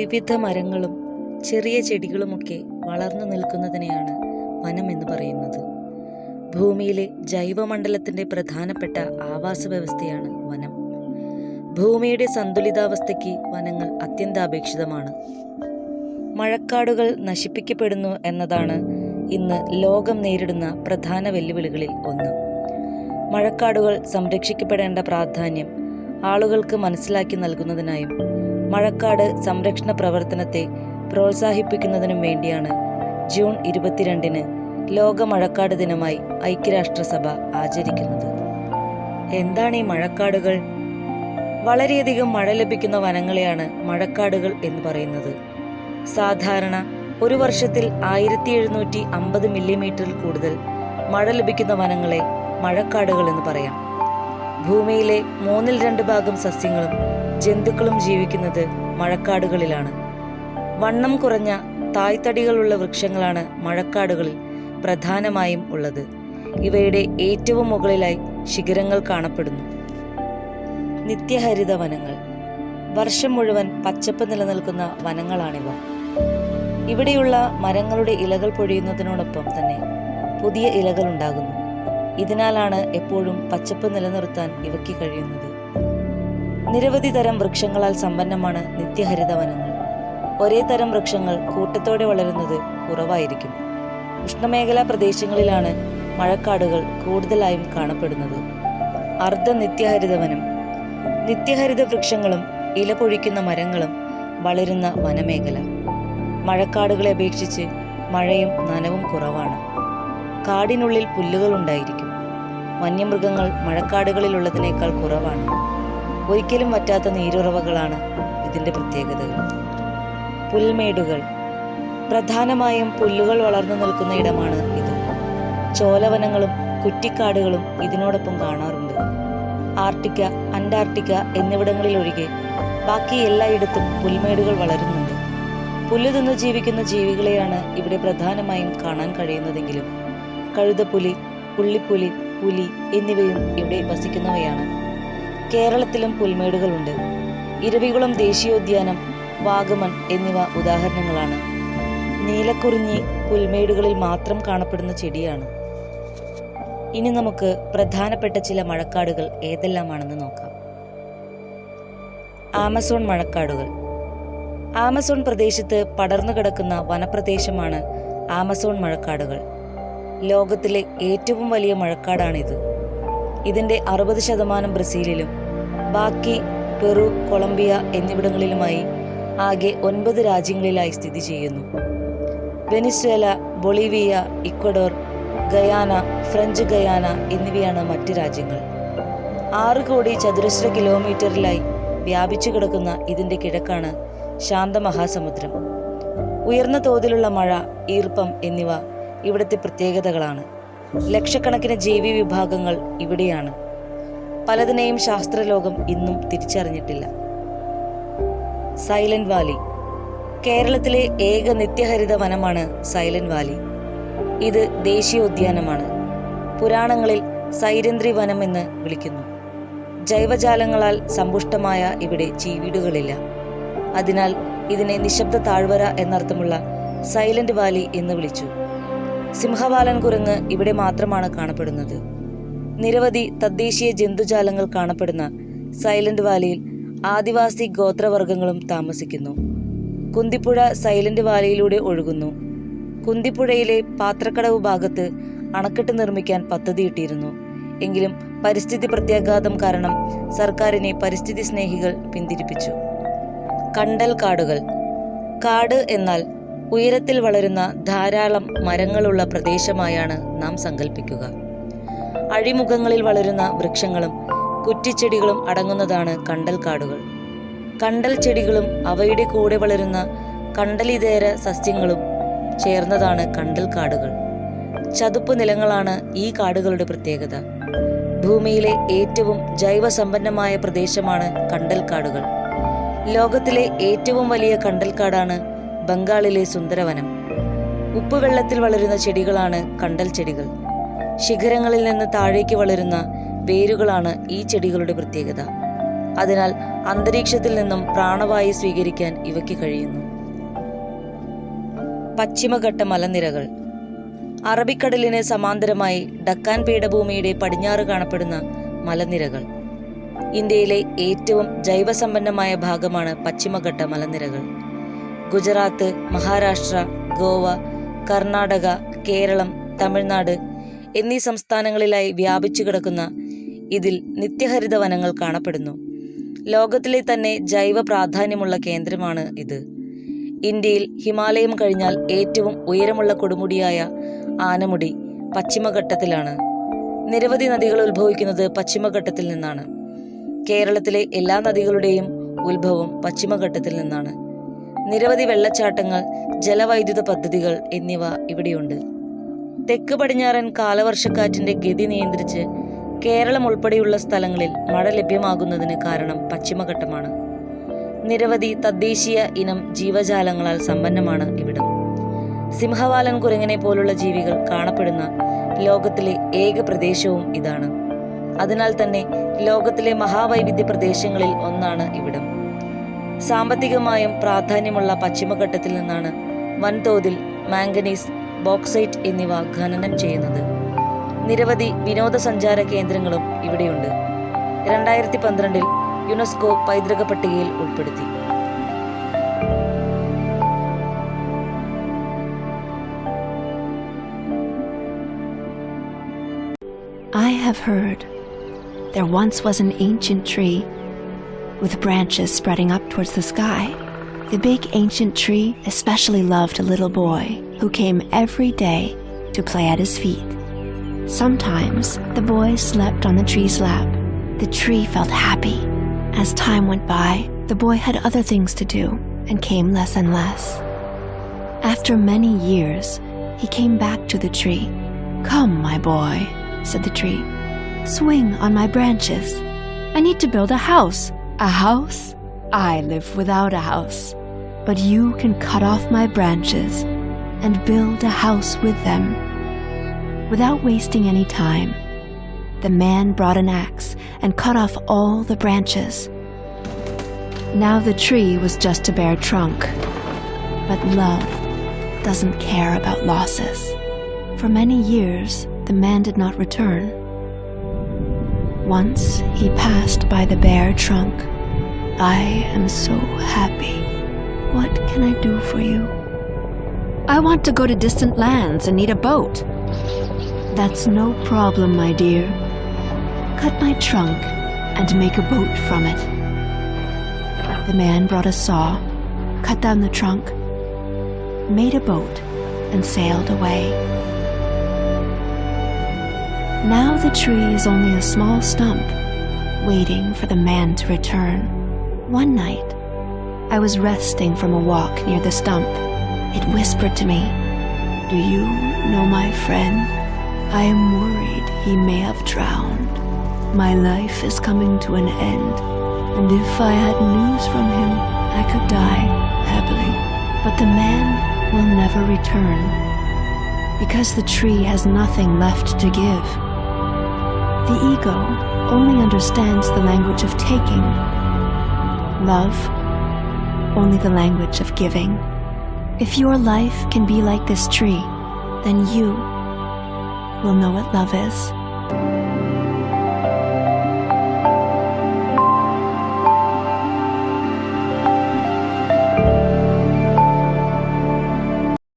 വിവിധ മരങ്ങളും ചെറിയ ചെടികളുമൊക്കെ വളർന്നു നിൽക്കുന്നതിനെയാണ് വനം എന്ന് പറയുന്നത്. ഭൂമിയിലെ ജൈവമണ്ഡലത്തിൻ്റെ പ്രധാനപ്പെട്ട ആവാസ വ്യവസ്ഥയാണ് വനം. ഭൂമിയുടെ സന്തുലിതാവസ്ഥയ്ക്ക് വനങ്ങൾ അത്യന്താപേക്ഷിതമാണ്. മഴക്കാടുകൾ നശിപ്പിക്കപ്പെടുന്നു എന്നതാണ് ഇന്ന് ലോകം നേരിടുന്ന പ്രധാന വെല്ലുവിളികളിൽ ഒന്ന്. മഴക്കാടുകൾ സംരക്ഷിക്കപ്പെടേണ്ട പ്രാധാന്യം ആളുകൾക്ക് മനസ്സിലാക്കി നൽകുന്നതിനായും മഴക്കാട് സംരക്ഷണ പ്രവർത്തനത്തെ പ്രോത്സാഹിപ്പിക്കുന്നതിനും വേണ്ടിയാണ് ജൂൺ 22 ലോക മഴക്കാട് ദിനമായി ഐക്യരാഷ്ട്രസഭ ആചരിക്കുന്നത്. എന്താണ് ഈ മഴക്കാടുകൾ? വളരെയധികം മഴ ലഭിക്കുന്ന വനങ്ങളെയാണ് മഴക്കാടുകൾ എന്ന് പറയുന്നത്. സാധാരണ ഒരു വർഷത്തിൽ 1750 മില്ലിമീറ്ററിൽ കൂടുതൽ മഴ ലഭിക്കുന്ന വനങ്ങളെ മഴക്കാടുകൾ എന്ന് പറയാം. ഭൂമിയിലെ 2/3 ഭാഗം സസ്യങ്ങളും ജന്തുക്കളും ജീവിക്കുന്നത് മഴക്കാടുകളിലാണ്. വണ്ണം കുറഞ്ഞ തായ്തടികളുള്ള വൃക്ഷങ്ങളാണ് മഴക്കാടുകളിൽ പ്രധാനമായും ഉള്ളത്. ഇവയുടെ ഏറ്റവും മുകളിലായി ശിഖരങ്ങൾ കാണപ്പെടുന്നു. നിത്യഹരിത വനങ്ങൾ. വർഷം മുഴുവൻ പച്ചപ്പ് നിലനിൽക്കുന്ന വനങ്ങളാണിവ. ഇവിടെയുള്ള മരങ്ങളുടെ ഇലകൾ പൊഴിയുന്നതിനോടൊപ്പം തന്നെ പുതിയ ഇലകൾ ഉണ്ടാകുന്നു. ഇതിനാലാണ് എപ്പോഴും പച്ചപ്പ് നിലനിർത്താൻ ഇവയ്ക്ക് കഴിയുന്നത്. നിരവധി തരം വൃക്ഷങ്ങളാൽ സമ്പന്നമാണ് നിത്യഹരിത വനങ്ങൾ. ഒരേ തരം വൃക്ഷങ്ങൾ കൂട്ടത്തോടെ വളരുന്നത് കുറവായിരിക്കും. ഉഷ്ണമേഖലാ പ്രദേശങ്ങളിലാണ് മഴക്കാടുകൾ കൂടുതലായും കാണപ്പെടുന്നത്. അർദ്ധ നിത്യഹരിത വനം. നിത്യഹരിത വൃക്ഷങ്ങളും ഇല പൊഴിക്കുന്ന മരങ്ങളും വളരുന്ന വനമേഖല. മഴക്കാടുകളെ അപേക്ഷിച്ച് മഴയും നനവും കുറവാണ്. കാടിനുള്ളിൽ പുല്ലുകൾ ഉണ്ടായിരിക്കും. വന്യമൃഗങ്ങൾ മഴക്കാടുകളിലുള്ളതിനേക്കാൾ കുറവാണ്. ഒരിക്കലും വറ്റാത്ത നീരുറവകളാണ് ഇതിൻ്റെ പ്രത്യേകതകൾ. പുൽമേടുകൾ. പ്രധാനമായും പുല്ലുകൾ വളർന്നു നിൽക്കുന്ന ഇടമാണ് ഇത്. ചോലവനങ്ങളും കുറ്റിക്കാടുകളും ഇതിനോടൊപ്പം കാണാറുണ്ട്. ആർട്ടിക്ക, അന്റാർട്ടിക്ക എന്നിവിടങ്ങളിലൊഴികെ ബാക്കി എല്ലായിടത്തും പുൽമേടുകൾ വളരുന്നുണ്ട്. പുല്ല് തിന്നു ജീവിക്കുന്ന ജീവികളെയാണ് ഇവിടെ പ്രധാനമായും കാണാൻ കഴിയുന്നതെങ്കിലും കഴുതപ്പുലി, പുള്ളിപ്പുലി, പുലി എന്നിവയും ഇവിടെ വസിക്കുന്നവയാണ്. കേരളത്തിലും പുൽമേടുകളുണ്ട്. ഇരവികുളം ദേശീയോദ്യാനം, വാഗമൺ എന്നിവ ഉദാഹരണങ്ങളാണ്. നീലക്കുറിഞ്ഞി പുൽമേടുകളിൽ മാത്രം കാണപ്പെടുന്ന ചെടിയാണ്. ഇനി നമുക്ക് പ്രധാനപ്പെട്ട ചില മഴക്കാടുകൾ ഏതെല്ലാമാണെന്ന് നോക്കാം. ആമസോൺ മഴക്കാടുകൾ. ആമസോൺ പ്രദേശത്ത് പടർന്നു കിടക്കുന്ന വനപ്രദേശമാണ് ആമസോൺ മഴക്കാടുകൾ. ലോകത്തിലെ ഏറ്റവും വലിയ മഴക്കാടാണിത്. ഇതിൻ്റെ 60% ബ്രസീലിലും ബാക്കി പെറു, കൊളംബിയ എന്നിവിടങ്ങളിലുമായി ആകെ 9 രാജ്യങ്ങളിലായി സ്ഥിതി ചെയ്യുന്നു. Venezuela, Bolivia, Ecuador, Guyana, French Guyana എന്നിവയാണ് മറ്റ് രാജ്യങ്ങൾ. 6 കോടി ചതുരശ്ര കിലോമീറ്ററിലായി വ്യാപിച്ചു കിടക്കുന്ന ഇതിൻ്റെ കിഴക്കാണ് ശാന്തമഹാസമുദ്രം. ഉയർന്ന തോതിലുള്ള മഴ, ഈർപ്പം എന്നിവ ഇവിടുത്തെ പ്രത്യേകതകളാണ്. ലക്ഷക്കണക്കിന് ജീവി വിഭാഗങ്ങൾ ഇവിടെയാണ്. പലതിനെയും ശാസ്ത്രലോകം ഇന്നും തിരിച്ചറിഞ്ഞിട്ടില്ല. Silent Valley. കേരളത്തിലെ ഏക നിത്യഹരിത വനമാണ് സൈലന്റ് വാലി. ഇത് ദേശീയോദ്യാനമാണ്. പുരാണങ്ങളിൽ സൈരന്ധ്രി വനം എന്ന് വിളിക്കുന്നു. ജൈവജാലങ്ങളാൽ സമ്പുഷ്ടമായ ഇവിടെ ചീവീടുകളില്ല. അതിനാൽ ഇതിനെ നിശബ്ദ താഴ്വര എന്നർത്ഥമുള്ള സൈലന്റ് വാലി എന്ന് വിളിച്ചു. സിംഹവാലൻ കുരങ്ങ് ഇവിടെ മാത്രമാണ് കാണപ്പെടുന്നത്. നിരവധി തദ്ദേശീയ ജന്തുജാലങ്ങൾ കാണപ്പെടുന്ന സൈലന്റ് വാലിയിൽ ആദിവാസി ഗോത്രവർഗങ്ങളും താമസിക്കുന്നു. കുന്തിപ്പുഴ സൈലന്റ് വാലിയിലൂടെ ഒഴുകുന്നു. കുന്തിപ്പുഴയിലെ പാത്രക്കടവ് ഭാഗത്ത് അണക്കെട്ട് നിർമ്മിക്കാൻ പദ്ധതിയിട്ടിരുന്നു. എങ്കിലും പരിസ്ഥിതി പ്രത്യാഘാതം കാരണം സർക്കാരിനെ പരിസ്ഥിതി സ്നേഹികൾ പിന്തിരിപ്പിച്ചു. കണ്ടൽ കാടുകൾ. കാട് എന്നാൽ ഉയരത്തിൽ വളരുന്ന ധാരാളം മരങ്ങളുള്ള പ്രദേശമായാണ് നാം സങ്കല്പിക്കുക. അഴിമുഖങ്ങളിൽ വളരുന്ന വൃക്ഷങ്ങളും കുറ്റിച്ചെടികളും അടങ്ങുന്നതാണ് കണ്ടൽ കാടുകൾ. കണ്ടൽ ചെടികളും അവയുടെ കൂടെ വളരുന്ന കണ്ടലിതേര സസ്യങ്ങളും ചേർന്നതാണ് കണ്ടൽ കാടുകൾ. ചതുപ്പ് നിലങ്ങളാണ് ഈ കാടുകളുടെ പ്രത്യേകത. ഭൂമിയിലെ ഏറ്റവും ജൈവസമ്പന്നമായ പ്രദേശമാണ് കണ്ടൽ കാടുകൾ. ലോകത്തിലെ ഏറ്റവും വലിയ കണ്ടൽക്കാടാണ് ബംഗാളിലെ സുന്ദരവനം. ഉപ്പുവെള്ളത്തിൽ വളരുന്ന ചെടികളാണ് കണ്ടൽ ചെടികൾ. ശിഖരങ്ങളിൽ നിന്ന് താഴേക്ക് വളരുന്ന വേരുകളാണ് ഈ ചെടികളുടെ പ്രത്യേകത. അതിനാൽ അന്തരീക്ഷത്തിൽ നിന്നും പ്രാണവായു സ്വീകരിക്കാൻ ഇവയ്ക്ക് കഴിയുന്നു. പശ്ചിമഘട്ട മലനിരകൾ. അറബിക്കടലിന് സമാന്തരമായി ഡക്കാൻ പീഠഭൂമിയുടെ പടിഞ്ഞാറ് കാണപ്പെടുന്ന മലനിരകൾ. ഇന്ത്യയിലെ ഏറ്റവും ജൈവസമ്പന്നമായ ഭാഗമാണ് പശ്ചിമഘട്ട മലനിരകൾ. ഗുജറാത്ത്, മഹാരാഷ്ട്ര, ഗോവ, കർണാടക, കേരളം, തമിഴ്നാട് എന്നീ സംസ്ഥാനങ്ങളിലായി വ്യാപിച്ചു കിടക്കുന്ന ഇതിൽ നിത്യഹരിത വനങ്ങൾ കാണപ്പെടുന്നു. ലോകത്തിലെ തന്നെ ജൈവ പ്രാധാന്യമുള്ള കേന്ദ്രമാണ് ഇത്. ഇന്ത്യയിൽ ഹിമാലയം കഴിഞ്ഞാൽ ഏറ്റവും ഉയരമുള്ള കൊടുമുടിയായ ആനമുടി പശ്ചിമഘട്ടത്തിലാണ്. നിരവധി നദികൾ ഉത്ഭവിക്കുന്നത് പശ്ചിമഘട്ടത്തിൽ നിന്നാണ്. കേരളത്തിലെ എല്ലാ നദികളുടെയും ഉത്ഭവം പശ്ചിമഘട്ടത്തിൽ നിന്നാണ്. നിരവധി വെള്ളച്ചാട്ടങ്ങൾ, ജലവൈദ്യുത പദ്ധതികൾ എന്നിവ ഇവിടെയുണ്ട്. തെക്ക് പടിഞ്ഞാറൻ കാലവർഷക്കാറ്റിന്റെ ഗതി നിയന്ത്രിച്ച് കേരളം ഉൾപ്പെടെയുള്ള സ്ഥലങ്ങളിൽ മഴ ലഭ്യമാകുന്നതിന് കാരണം പശ്ചിമഘട്ടമാണ്. നിരവധി തദ്ദേശീയ ഇനം ജീവജാലങ്ങളാൽ സമ്പന്നമാണ് ഇവിടം. സിംഹവാലൻ കുരങ്ങനെ പോലുള്ള ജീവികൾ കാണപ്പെടുന്ന ലോകത്തിലെ ഏക പ്രദേശവും ഇതാണ്. അതിനാൽ തന്നെ ലോകത്തിലെ മഹാവൈവിധ്യ പ്രദേശങ്ങളിൽ ഒന്നാണ് ഇവിടം. സാമ്പത്തികമായും പ്രാധാന്യമുള്ള പശ്ചിമഘട്ടത്തിൽ നിന്നാണ് വൻതോതിൽ മാംഗനീസ്, ബോക്സൈറ്റ് എന്നിവ ഖനനം ചെയ്യുന്നത്. നിരവധി വിനോദസഞ്ചാര കേന്ദ്രങ്ങളും ഇവിടെയുണ്ട്. 2012 യുനെസ്കോ പൈതൃക പട്ടികയിൽ ഉൾപ്പെടുത്തി. I have heard there once was an ancient tree with branches spreading up towards the sky. The big ancient tree especially loved a little boy who came every day to play at his feet. Sometimes the boy slept on the tree's lap. The tree felt happy. As time went by, the boy had other things to do and came less and less. After many years, he came back to the tree. "Come, my boy," said the tree. "Swing on my branches. I need to build a house." "A house? I live without a house. But you can cut off my branches and build a house with them." Without wasting any time, the man brought an axe and cut off all the branches. Now the tree was just a bare trunk. But love doesn't care about losses. For many years, the man did not return. Once he passed by the bare trunk. "I am so happy. What can I do for you?" "I want to go to distant lands and need a boat." "That's no problem, my dear. Cut my trunk and make a boat from it." The man brought a saw, cut down the trunk, made a boat, and sailed away. Now the tree is only a small stump, waiting for the man to return. One night, I was resting from a walk near the stump. It whispered to me, "Do you know my friend? I am worried he may have drowned. My life is coming to an end, and if I had news from him, I could die happily. But the man will never return, because the tree has nothing left to give. The ego only understands the language of taking. Love, only the language of giving. If your life can be like this tree, then you will know what love is."